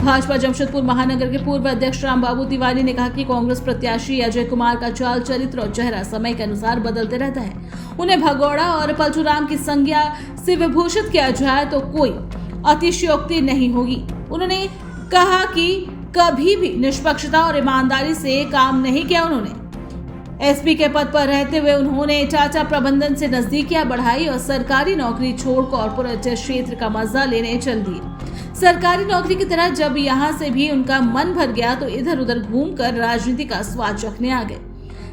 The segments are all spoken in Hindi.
भाजपा जमशेदपुर महानगर के पूर्व अध्यक्ष रामबाबू तिवारी ने कहा कि कांग्रेस प्रत्याशी अजय कुमार का चाल चरित्र और चेहरा समय के अनुसार बदलते रहता है। उन्हें भगौड़ा और पलटूराम की संज्ञा से विभूषित किया जाए तो कोई अतिशयोक्ति नहीं होगी। उन्होंने कहा कि कभी भी निष्पक्षता और ईमानदारी से काम नहीं किया। उन्होंने एसपी के पद पर रहते हुए उन्होंने टाटा प्रबंधन से नजदीकियां बढ़ाई और सरकारी नौकरी छोड़ कॉर्पोरेट क्षेत्र का मजा लेने चल दिए। सरकारी नौकरी की तरह जब यहां से भी उनका मन भर गया तो इधर उधर घूमकर राजनीति का स्वाद चखने आ गए।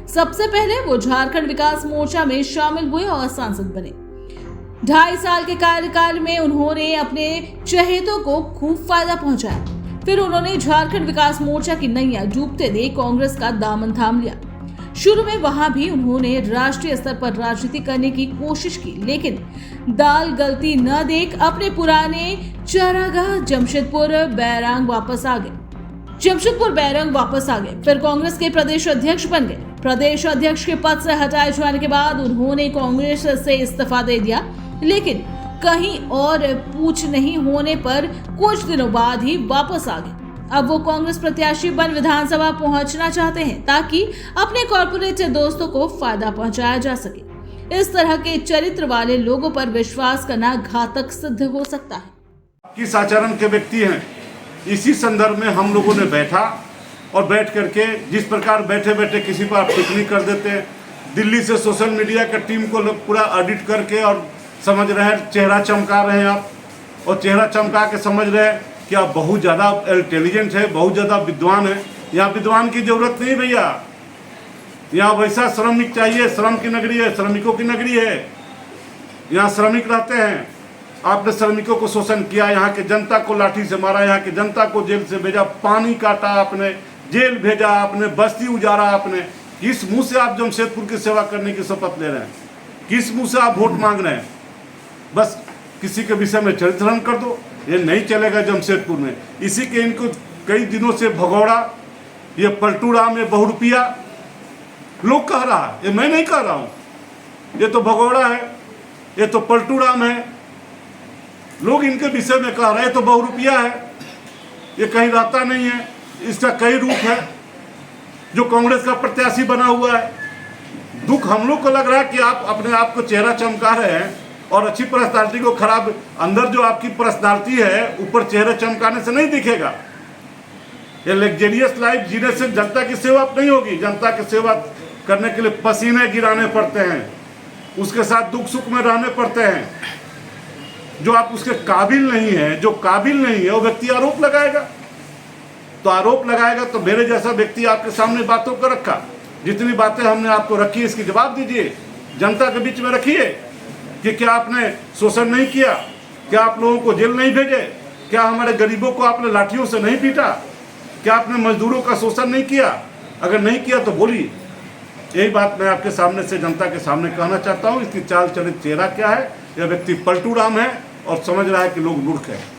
सबसे पहले वो झारखंड विकास मोर्चा में शामिल हुए और सांसद बने। 2.5 साल के कार्यकाल में उन्होंने अपने चहेतों को खूब फायदा पहुंचाया। फिर उन्होंने झारखंड विकास मोर्चा की नैया डूबते देख कांग्रेस का दामन थाम लिया। शुरू में वहां भी उन्होंने राष्ट्रीय स्तर पर राजनीति करने की कोशिश की, लेकिन दाल गलती न देख अपने पुराने चारागाह जमशेदपुर बैरंग वापस आ गए। फिर कांग्रेस के प्रदेश अध्यक्ष बन गए। प्रदेश अध्यक्ष के पद से हटाए जाने के बाद उन्होंने कांग्रेस से इस्तीफा दे दिया, लेकिन कहीं और पूछ नहीं होने पर कुछ दिनों बाद ही वापस आ गए। अब वो कांग्रेस प्रत्याशी बन विधानसभा पहुंचना चाहते हैं ताकि अपने कॉर्पोरेट दोस्तों को फायदा पहुंचाया जा सके। इस तरह के चरित्र वाले लोगों पर विश्वास करना घातक सिद्ध हो सकता है। किस आचरण के व्यक्ति हैं, इसी संदर्भ में हम लोगों ने बैठा और बैठ करके जिस प्रकार बैठे बैठे किसी पर टिप्पणी कर देते हैं, दिल्ली से सोशल मीडिया का टीम को पूरा ऑडिट करके और समझ रहे हैं, चेहरा चमका रहे हैं आप, और चेहरा चमका के समझ रहे हैं कि आप बहुत ज़्यादा इंटेलिजेंट है, बहुत ज़्यादा विद्वान है। यहाँ विद्वान की जरूरत नहीं भैया, यहाँ वैसा श्रमिक चाहिए। श्रम की नगरी है, श्रमिकों की नगरी है, यहाँ श्रमिक रहते हैं। आपने श्रमिकों को शोषण किया, यहाँ के जनता को लाठी से मारा, यहाँ की जनता को जेल से भेजा, पानी काटा आपने, जेल भेजा आपने, बस्ती उजाड़ा आपने। किस मुंह से आप जमशेदपुर की सेवा करने की शपथ ले रहे हैं? किस मुंह से आप वोट मांग रहे हैं? बस किसी के विषय में चरित्रहरण कर दो, ये नहीं चलेगा जमशेदपुर में। इसी के इनको कई दिनों से भगौड़ा, ये पलटूराम, ये बहुरुपिया लोग कह रहा है, ये मैं नहीं कह रहा हूँ। ये तो भगौड़ा है, ये तो पलटूराम है, लोग इनके विषय में कह रहे हैं। तो बहुरुपिया है, ये कहीं रहता नहीं है, इसका कई रूप है, जो कांग्रेस का प्रत्याशी बना हुआ है। दुख हम लोग को लग रहा है कि आप अपने आप को चेहरा चमका रहे हैं और अच्छी पर्सनालिटी को खराब, अंदर जो आपकी पर्सनालिटी है ऊपर चेहरे चमकाने से नहीं दिखेगा। ये लग्जरियस लाइफ जीने से जनता की सेवा नहीं होगी। जनता की सेवा करने के लिए पसीने गिराने पड़ते हैं, उसके साथ दुख सुख में रहने पड़ते हैं। जो आप उसके काबिल नहीं है, जो काबिल नहीं है, वो व्यक्ति आरोप लगाएगा। तो आरोप लगाएगा तो मेरे जैसा व्यक्ति आपके सामने बातों को रखा, जितनी बातें हमने आपको रखी इसकी जवाब दीजिए, जनता के बीच में रखिए कि क्या आपने शोषण नहीं किया, क्या आप लोगों को जेल नहीं भेजे, क्या हमारे गरीबों को आपने लाठियों से नहीं पीटा, क्या आपने मजदूरों का शोषण नहीं किया? अगर नहीं किया तो बोलिए। यही बात मैं आपके सामने से जनता के सामने कहना चाहता हूँ। इसकी चाल चरित्र चेहरा क्या है? यह व्यक्ति पलटूराम है और समझ रहा है कि लोग मूर्ख हैं।